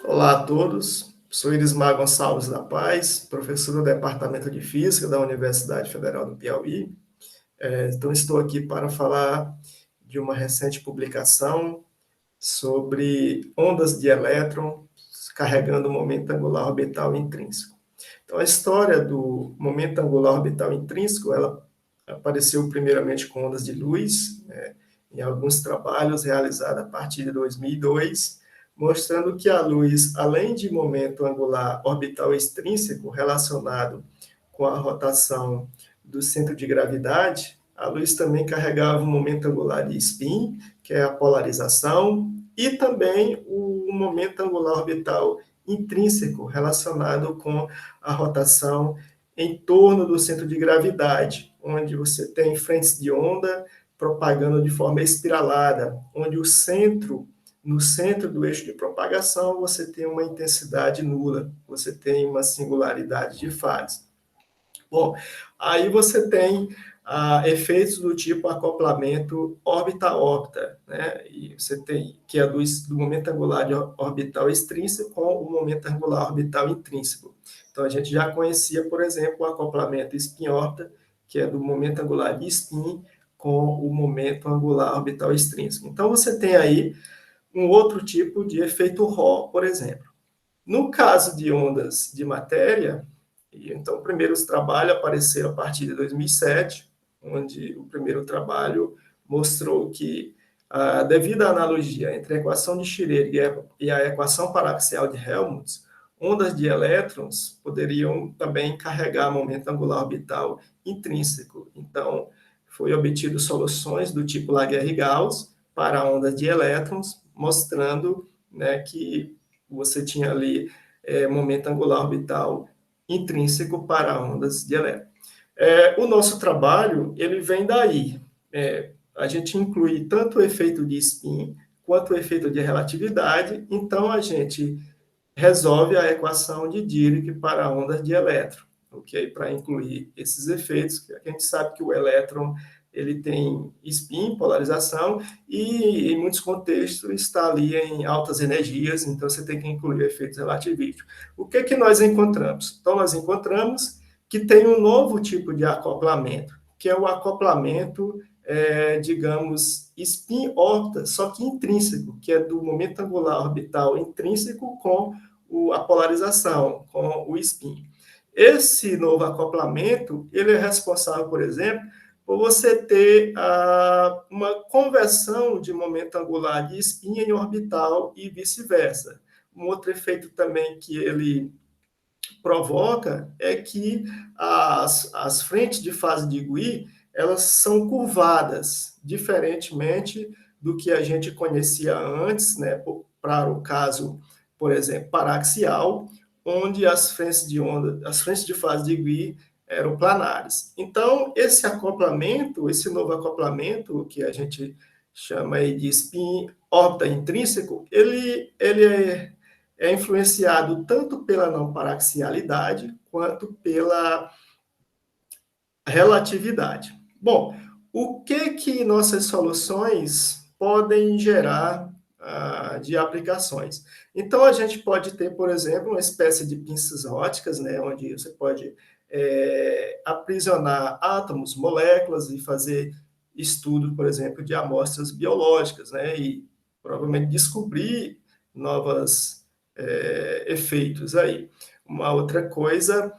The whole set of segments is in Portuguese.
Olá a todos, sou Irismar Gonçalves da Paz, professor do Departamento de Física da Universidade Federal do Piauí. Então, estou aqui para falar de uma recente publicação sobre ondas de elétron carregando o momento angular orbital intrínseco. Então, a história do momento angular orbital intrínseco, ela apareceu primeiramente com ondas de luz, em alguns trabalhos realizados a partir de 2002, mostrando que a luz, além de momento angular orbital extrínseco relacionado com a rotação do centro de gravidade, a luz também carregava um momento angular de spin, que é a polarização, e também o momento angular orbital intrínseco relacionado com a rotação em torno do centro de gravidade, onde você tem frentes de onda propagando de forma espiralada, onde no centro do eixo de propagação, você tem uma intensidade nula, você tem uma singularidade de fase. Bom, aí você tem efeitos do tipo acoplamento órbita-órbita, né? E você tem que é do momento angular de orbital extrínseco com o momento angular orbital intrínseco. Então a gente já conhecia, por exemplo, o acoplamento spin-órbita, que é do momento angular de spin com o momento angular orbital extrínseco. Então você tem aí um outro tipo de efeito Rho, por exemplo. No caso de ondas de matéria, então, primeiros trabalhos apareceram a partir de 2007, onde o primeiro trabalho mostrou que, devido à analogia entre a equação de Schrödinger e a equação paraxial de Helmholtz, ondas de elétrons poderiam também carregar momento angular orbital intrínseco. Então, foi obtido soluções do tipo Laguerre-Gauss para ondas de elétrons, mostrando, né, que você tinha ali momento angular orbital intrínseco para ondas de elétron. O nosso trabalho, ele vem daí. A gente inclui tanto o efeito de spin quanto o efeito de relatividade, então a gente resolve a equação de Dirac para ondas de elétron, ok? Para incluir esses efeitos, que a gente sabe que o elétron ele tem spin, polarização, e em muitos contextos está ali em altas energias, então você tem que incluir efeitos relativísticos. O que que nós encontramos? Então, nós encontramos que tem um novo tipo de acoplamento, que é o acoplamento, digamos, spin-órbita, só que intrínseco, que é do momento angular orbital intrínseco com a polarização, com o spin. Esse novo acoplamento, ele é responsável, por exemplo, por você ter uma conversão de momento angular de spin em orbital e vice-versa. Um outro efeito também que ele provoca é que as frentes de fase de Gouy, elas são curvadas, diferentemente do que a gente conhecia antes, né, para o caso, por exemplo, paraxial, onde as frentes de onda, as frentes de fase de Gouy eram planares. Então, esse acoplamento, esse novo acoplamento, que a gente chama aí de spin órbita intrínseco, ele é influenciado tanto pela não paraxialidade quanto pela relatividade. Bom, o que nossas soluções podem gerar de aplicações? Então, a gente pode ter, por exemplo, uma espécie de pinças óticas, né, onde você pode aprisionar átomos, moléculas e fazer estudo, por exemplo, de amostras biológicas, né, e provavelmente descobrir novos efeitos aí. Uma outra coisa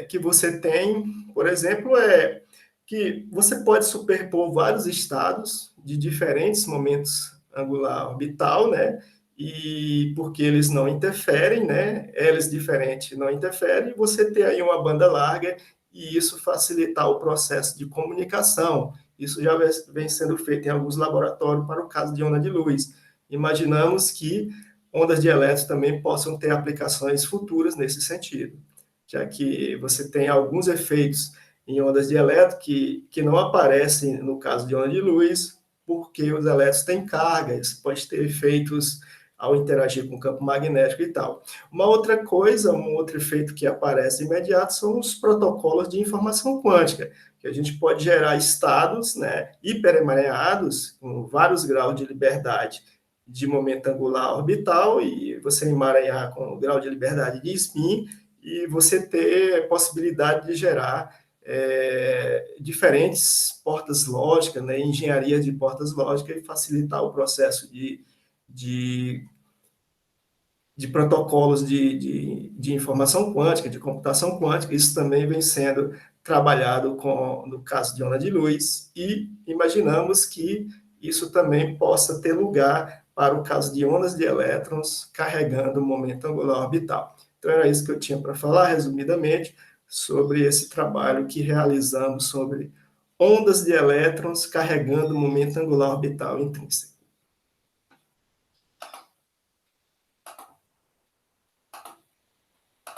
que você tem, por exemplo, é que você pode superpor vários estados de diferentes momentos angular orbital, né? E porque eles não interferem, né? Eles diferentes não interferem, você ter aí uma banda larga e isso facilitar o processo de comunicação. Isso já vem sendo feito em alguns laboratórios para o caso de onda de luz. Imaginamos que ondas de elétrons também possam ter aplicações futuras nesse sentido, já que você tem alguns efeitos em ondas de elétron que não aparecem no caso de onda de luz, porque os elétrons têm cargas, pode ter efeitos ao interagir com o campo magnético e tal. Uma outra coisa, um outro efeito que aparece imediato são os protocolos de informação quântica, que a gente pode gerar estados, né, hiperemaranhados, com vários graus de liberdade, de momento angular orbital e você emaranhar com o grau de liberdade de spin e você ter possibilidade de gerar diferentes portas lógicas, né, engenharia de portas lógicas e facilitar o processo de, de protocolos de informação quântica, de computação quântica. Isso também vem sendo trabalhado no caso de onda de luz, e imaginamos que isso também possa ter lugar para o caso de ondas de elétrons carregando o momento angular orbital. Então, era isso que eu tinha para falar, resumidamente, sobre esse trabalho que realizamos sobre ondas de elétrons carregando o momento angular orbital intrínseco.